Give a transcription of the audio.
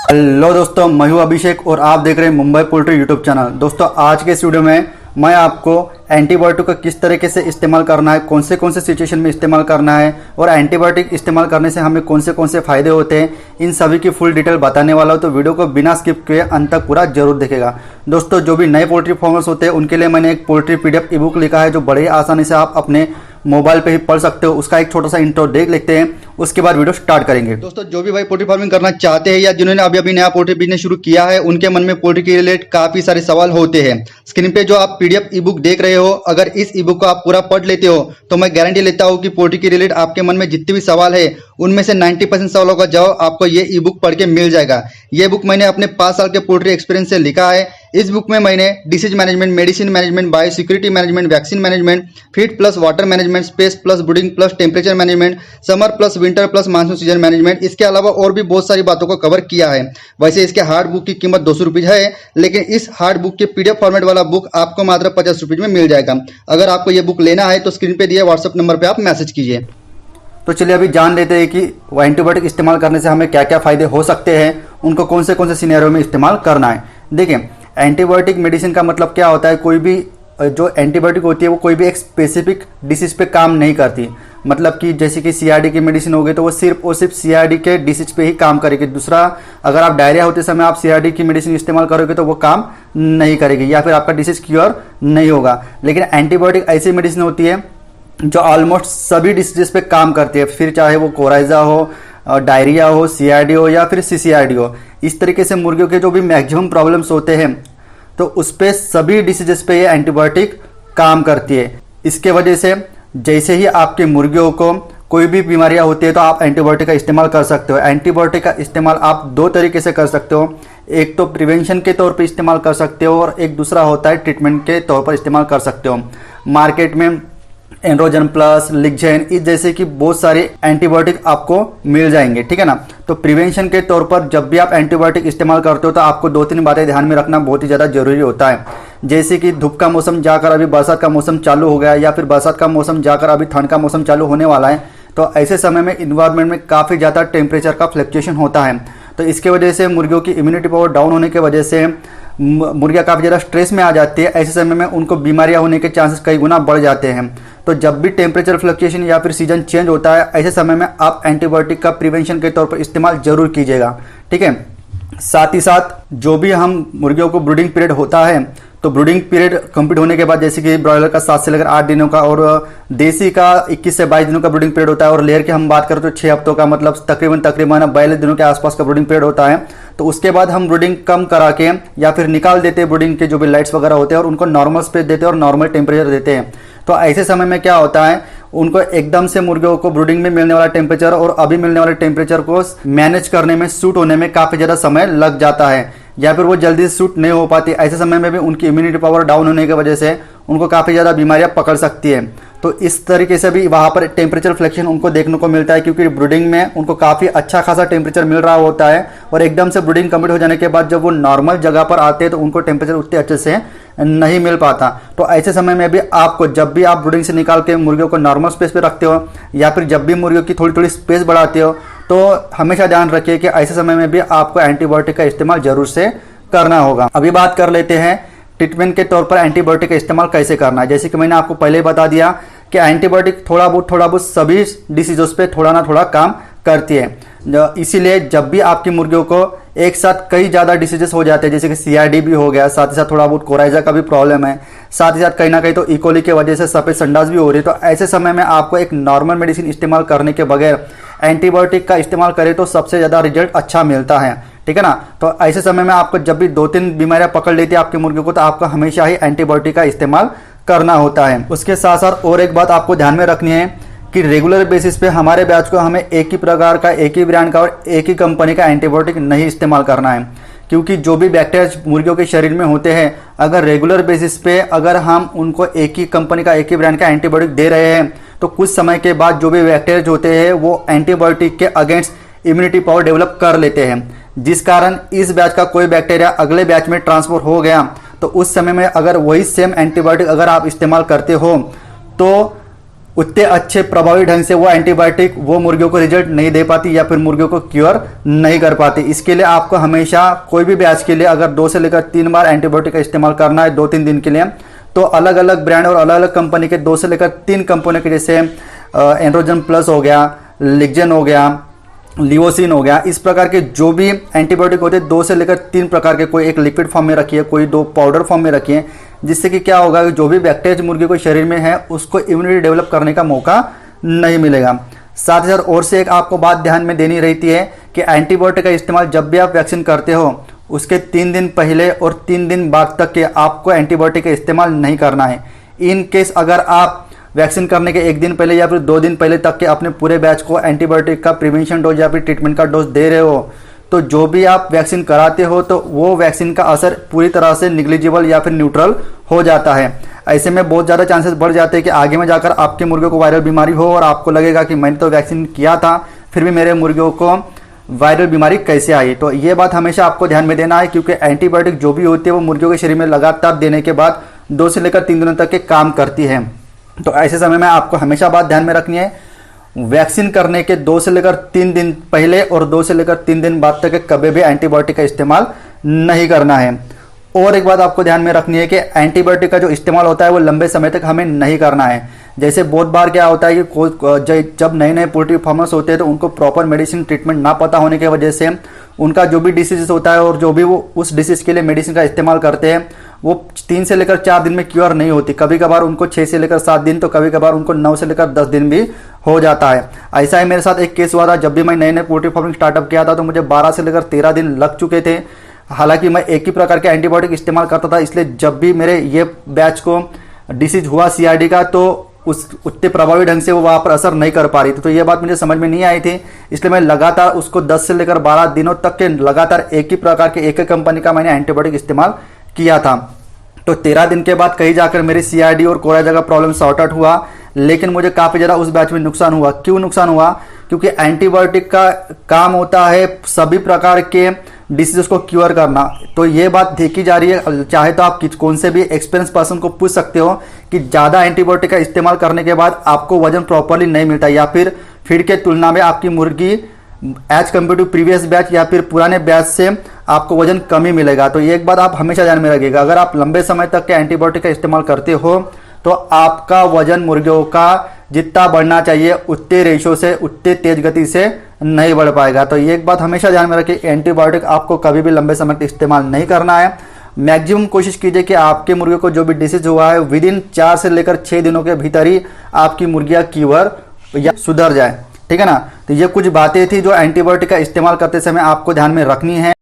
Hello दोस्तों, मैं हूं अभिषेक और आप देख रहे हैं मुंबई पोल्ट्री यूट्यूब चैनल। दोस्तों, आज के इस वीडियो में मैं आपको एंटीबायोटिक का किस तरीके से इस्तेमाल करना है, कौन से सिचुएशन में इस्तेमाल करना है और एंटीबायोटिक इस्तेमाल करने से हमें कौन से फ़ायदे होते हैं, इन सभी की फुल डिटेल बताने वाला हूं। तो वीडियो को बिना स्किप किए अंत तक पूरा जरूर देखेगा। दोस्तों, जो भी नए पोल्ट्री फार्मर्स होते हैं उनके लिए मैंने एक पोल्ट्री पीडीएफ ई बुक लिखा है जो बड़े आसानी से आप अपने मोबाइल पे ही पढ़ सकते हो। उसका एक छोटा सा इंट्रो देख लेते हैं, उसके बाद वीडियो स्टार्ट करेंगे। दोस्तों, जो भी भाई पोल्ट्री फार्मिंग करना चाहते हैं या जिन्होंने अभी नया पोल्ट्री बिजनेस शुरू किया है, उनके मन में पोल्ट्री के रिलेटेड काफी सारे सवाल होते हैं। स्क्रीन पे जो आप पीडीएफ ई बुक देख रहे हो, अगर इस ई बुक को आप पूरा पढ़ लेते हो तो मैं गारंटी लेता हूं कि पोल्ट्री के रिलेटेड आपके मन में जितने भी सवाल है उनमें से 90% सवालों का जवाब आपको ये ई बुक पढ़ के मिल जाएगा। ये बुक मैंने अपने 5 साल के पोल्ट्री एक्सपीरियंस से लिखा है। इस बुक में मैंने disease management, medicine management, biosecurity management, vaccine management, feed plus water management, space plus breeding plus temperature management, summer plus winter plus monsoon season management, इसके अलावा और भी बहुत सारी बातों को कवर किया है। वैसे इसके हार्ड बुक की कीमत 200 रुपीज है, लेकिन इस हार्ड बुक के पीडीएफ फॉर्मेट वाला बुक आपको मात्र 50 रुपीज में मिल जाएगा। अगर आपको ये बुक लेना है तो स्क्रीन पे दिए व्हाट्सएप नंबर पे आप मैसेज कीजिए। तो चलिए अभी जान लेते हैं कि एंटीबायोटिक इस्तेमाल करने से हमें क्या क्या फायदे हो सकते हैं, उनको कौन से सिनेरियो में इस्तेमाल करना है। देखिए, एंटीबायोटिक मेडिसिन का मतलब क्या होता है, कोई भी जो एंटीबायोटिक होती है वो कोई भी एक स्पेसिफिक डिसीज पे काम नहीं करती। मतलब कि जैसे कि सीआरडी की मेडिसिन हो गई तो वो सिर्फ और सिर्फ सीआरडी के डिसीज पे ही काम करेगी। दूसरा, अगर आप डायरिया होते समय आप सीआरडी की मेडिसिन इस्तेमाल करोगे तो वो काम नहीं करेगी या फिर आपका डिसीज क्योर नहीं होगा। लेकिन एंटीबायोटिक ऐसी मेडिसिन होती है जो ऑलमोस्ट सभी डिसीजेस पे काम करती है, फिर चाहे वो कोराइजा हो, डायरिया हो, सीआरडी हो या फिर सीसीआरडी हो। इस तरीके से मुर्गियों के जो भी मैक्सिमम प्रॉब्लम्स होते हैं तो उस पे सभी डिसीजेस पे ये एंटीबायोटिक काम करती है। इसके वजह से जैसे ही आपके मुर्गियों को कोई भी बीमारियां होती है तो आप एंटीबायोटिक का इस्तेमाल कर सकते हो। एंटीबायोटिक का इस्तेमाल आप 2 तरीके से कर सकते हो। एक तो प्रिवेंशन के तौर पर इस्तेमाल कर सकते हो और एक दूसरा होता है ट्रीटमेंट के तौर पर इस्तेमाल कर सकते हो। मार्केट में एंड्रोजन प्लस, लिग्जेन, इस जैसे कि बहुत सारे एंटीबायोटिक आपको मिल जाएंगे, ठीक है ना। तो प्रिवेंशन के तौर पर जब भी आप एंटीबायोटिक इस्तेमाल करते हो तो आपको 2-3 बातें ध्यान में रखना बहुत ही ज़्यादा जरूरी होता है। जैसे कि धूप का मौसम जाकर अभी बरसात का मौसम चालू हो गया या फिर बरसात का मौसम जाकर अभी ठंड का मौसम चालू होने वाला है, तो ऐसे समय में इन्वायरमेंट में काफ़ी ज़्यादा टेम्परेचर का फ्लक्चुएशन होता है। तो इसके वजह से मुर्गियों की इम्यूनिटी पावर डाउन होने की वजह से मुर्गियाँ काफ़ी ज़्यादा स्ट्रेस में आ जाती है। ऐसे समय में उनको बीमारियाँ होने के चांसेस कई गुना बढ़ जाते हैं। तो जब भी टेम्परेचर फ्लक्चुएशन या फिर सीजन चेंज होता है, ऐसे समय में आप एंटीबायोटिक का प्रिवेंशन के तौर पर इस्तेमाल जरूर कीजिएगा, ठीक है। साथ ही साथ जो भी हम मुर्गियों को ब्रीडिंग पीरियड होता है तो ब्रीडिंग पीरियड कंप्लीट होने के बाद, जैसे कि ब्रॉयलर का 7 से लेकर 8 दिनों का और देसी का 21 से 22 दिनों का ब्रीडिंग पीरियड होता है, और लेयर की हम बात करें तो 6 हफ्तों का, मतलब तकरीबन 42 दिनों के आसपास का ब्रीडिंग पीरियड होता है। तो उसके बाद हम ब्रीडिंग कम करा के या फिर निकाल देते हैं ब्रीडिंग के जो भी लाइट्स वगैरह होते हैं और उनको नॉर्मल स्पेस देते हैं और नॉर्मल टेम्परेचर देते हैं। तो ऐसे समय में क्या होता है, उनको एकदम से मुर्गियों को ब्रीडिंग में मिलने वाला टेम्परेचर और अभी मिलने वाले टेम्परेचर को मैनेज करने में, सूट होने में काफ़ी ज़्यादा समय लग जाता है या फिर वो जल्दी से सूट नहीं हो पाती। ऐसे समय में भी उनकी इम्यूनिटी पावर डाउन होने की वजह से उनको काफ़ी ज़्यादा बीमारियां पकड़ सकती है। तो इस तरीके से भी वहाँ पर टेम्परेचर फ्लक्चुएशन उनको देखने को मिलता है, क्योंकि ब्रीडिंग में उनको काफ़ी अच्छा खासा टेम्परेचर मिल रहा होता है और एकदम से ब्रीडिंग कंप्लीट हो जाने के बाद जब वो नॉर्मल जगह पर आते हैं तो उनको टेम्परेचर उतने अच्छे से नहीं मिल पाता। तो ऐसे समय में भी आपको, जब भी आप ब्रीडिंग से निकाल के मुर्गियों को नॉर्मल स्पेस पे रखते हो या फिर जब भी मुर्गियों की थोड़ी थोड़ी स्पेस बढ़ाते हो, तो हमेशा ध्यान रखिए कि ऐसे समय में भी आपको एंटीबायोटिक का इस्तेमाल जरूर से करना होगा। अभी बात कर लेते हैं ट्रीटमेंट के तौर पर एंटीबायोटिक का इस्तेमाल कैसे करना है। जैसे कि मैंने आपको पहले बता दिया कि एंटीबायोटिक थोड़ा बहुत सभी डिसीजों पे थोड़ा ना थोड़ा काम करती है। इसीलिए जब भी आपकी मुर्गियों को एक साथ कई ज़्यादा डिसीजेस हो जाते हैं, जैसे कि सीआरडी भी हो गया, साथ ही साथ थोड़ा बहुत कोराइजा का भी प्रॉब्लम है, साथ ही साथ कहीं ना कहीं तो इकोली की वजह से सफ़ेद संडास भी हो रही है, तो ऐसे समय में आपको एक नॉर्मल मेडिसिन इस्तेमाल करने के बगैर एंटीबायोटिक का इस्तेमाल करें तो सबसे ज़्यादा रिजल्ट अच्छा मिलता है, ठीक है ना। तो ऐसे समय में आपको जब भी 2-3 बीमारियां पकड़ लेती है आपकी मुर्गियों को तो आपको हमेशा ही एंटीबायोटिक का इस्तेमाल करना होता है। उसके साथ साथ और एक बात आपको ध्यान में रखनी है कि रेगुलर बेसिस पे हमारे बैच को हमें एक ही प्रकार का, एक ही ब्रांड का और एक ही कंपनी का एंटीबायोटिक नहीं इस्तेमाल करना है, क्योंकि जो भी बैक्टीरिया मुर्गियों के शरीर में होते हैं, अगर रेगुलर बेसिस पे अगर हम उनको एक ही कंपनी का, एक ही ब्रांड का एंटीबायोटिक दे रहे हैं तो कुछ समय के बाद जो भी बैक्टीरिया होते हैं वो एंटीबायोटिक के अगेंस्ट इम्यूनिटी पावर डेवलप कर लेते हैं, जिस कारण इस बैच का कोई बैक्टीरिया अगले बैच में ट्रांसफर हो गया तो उस समय में अगर वही सेम एंटीबायोटिक अगर आप इस्तेमाल करते हो तो उतने अच्छे प्रभावी ढंग से वो एंटीबायोटिक वो मुर्गियों को रिजल्ट नहीं दे पाती या फिर मुर्गियों को क्योर नहीं कर पाती। इसके लिए आपको हमेशा कोई भी बैच के लिए अगर 2 से लेकर 3 बार एंटीबायोटिक का इस्तेमाल करना है 2-3 दिन के लिए, तो अलग अलग ब्रांड और अलग अलग कंपनी के 2 से लेकर 3 कंपनी के, जैसे एंड्रोजन प्लस हो गया, लिग्जन हो गया, लिवोसिन हो गया, इस प्रकार के जो भी एंटीबायोटिक होते हैं 2 से लेकर 3 प्रकार के, कोई एक लिक्विड फॉर्म में रखिए, कोई 2 पाउडर फॉर्म में रखिए, जिससे कि क्या होगा कि जो भी बैक्टीरिया मुर्गी को शरीर में है उसको इम्यूनिटी डेवलप करने का मौका नहीं मिलेगा। साथ ही साथ और से एक आपको बात ध्यान में देनी रहती है कि एंटीबायोटिक का इस्तेमाल जब भी आप वैक्सीन करते हो उसके 3 दिन पहले और 3 दिन बाद तक के आपको एंटीबायोटिक का इस्तेमाल नहीं करना है। इन केस अगर आप वैक्सीन करने के 1 दिन पहले या फिर 2 दिन पहले तक के अपने पूरे बैच को एंटीबायोटिक का प्रिवेंशन डोज या फिर ट्रीटमेंट का डोज दे रहे हो, तो जो भी आप वैक्सीन कराते हो तो वो वैक्सीन का असर पूरी तरह से निग्लिजिबल या फिर न्यूट्रल हो जाता है। ऐसे में बहुत ज़्यादा चांसेस बढ़ जाते हैं कि आगे में जाकर आपके मुर्गियों को वायरल बीमारी हो और आपको लगेगा कि मैंने तो वैक्सीन किया था फिर भी मेरे मुर्गियों को वायरल बीमारी कैसे आई। तो ये बात हमेशा आपको ध्यान में देना है, क्योंकि एंटीबायोटिक जो भी होती है वो मुर्गियों के शरीर में लगातार देने के बाद 2 से लेकर 3 दिनों तक के काम करती है। तो ऐसे समय में आपको हमेशा बात ध्यान में रखनी है, वैक्सीन करने के 2 से लेकर 3 दिन पहले और 2 से लेकर 3 दिन बाद तक कभी भी एंटीबायोटिक का इस्तेमाल नहीं करना है। और एक बात आपको ध्यान में रखनी है कि एंटीबायोटिक का जो इस्तेमाल होता है वो लंबे समय तक हमें नहीं करना है। जैसे बहुत बार क्या होता है कि जब नए नए पोल्ट्री फार्मर्स होते हैं तो उनको प्रॉपर मेडिसिन ट्रीटमेंट ना पता होने की वजह से उनका जो भी डिसीज होता है और जो भी वो उस डिसीज के लिए मेडिसिन का इस्तेमाल करते हैं वो 3 से लेकर 4 दिन में क्योर नहीं होती। कभी कभार उनको 6 से लेकर 7 दिन, तो कभी कभार उनको 9 से लेकर 10 दिन भी हो जाता है। ऐसा ही मेरे साथ एक केस हुआ था, जब भी मैं नए नए पोल्ट्री फार्मिंग स्टार्टअप किया था तो मुझे 12 से लेकर 13 दिन लग चुके थे। हालांकि मैं एक ही प्रकार के एंटीबायोटिक इस्तेमाल करता था, इसलिए जब भी मेरे ये बैच को डिसीज हुआ CRD का तो उस उतने प्रभावी ढंग से वो वहाँ पर असर नहीं कर पा रही थी। तो ये बात मुझे समझ में नहीं आई थी, इसलिए मैं लगातार उसको 10 से लेकर 12 दिनों तक के लगातार एक ही प्रकार के एक ही कंपनी का मैंने एंटीबायोटिक इस्तेमाल किया था। तो 13 दिन के बाद कहीं जाकर मेरी CRD और कोराजा का प्रॉब्लम सॉर्ट आउट हुआ, लेकिन मुझे काफ़ी ज़्यादा उस बैच में नुकसान हुआ। क्यों नुकसान हुआ? क्योंकि एंटीबायोटिक का काम होता है सभी प्रकार के डिसीज को क्योर करना। तो ये बात देखी जा रही है, चाहे तो आप कौन से भी एक्सपीरियंस पर्सन को पूछ सकते हो कि ज़्यादा एंटीबायोटिक का इस्तेमाल करने के बाद आपको वजन प्रॉपरली नहीं मिलता या फिर फीड के तुलना में आपकी मुर्गी as compared to previous batch या फिर पुराने बैच से आपको वजन कम ही मिलेगा। तो ये एक बात आप हमेशा ध्यान में रखिएगा, अगर आप लंबे समय तक के एंटीबायोटिक का इस्तेमाल करते हो तो आपका वजन मुर्गियों का जितना बढ़ना चाहिए उतने रेशो से उतने तेज गति से नहीं बढ़ पाएगा। तो ये एक बात हमेशा ध्यान में रखिए, एंटीबायोटिक आपको कभी भी लंबे समय तक इस्तेमाल नहीं करना है। मैक्सिमम कोशिश कीजिए कि आपके मुर्गियों को जो भी डिसीज हुआ है विद इन 4 से लेकर 6 दिनों के भीतर ही आपकी मुर्गियां क्योर या सुधर जाए, ठीक है ना। तो ये कुछ बातें थी जो एंटीबायोटिक का इस्तेमाल करते समय आपको ध्यान में रखनी है।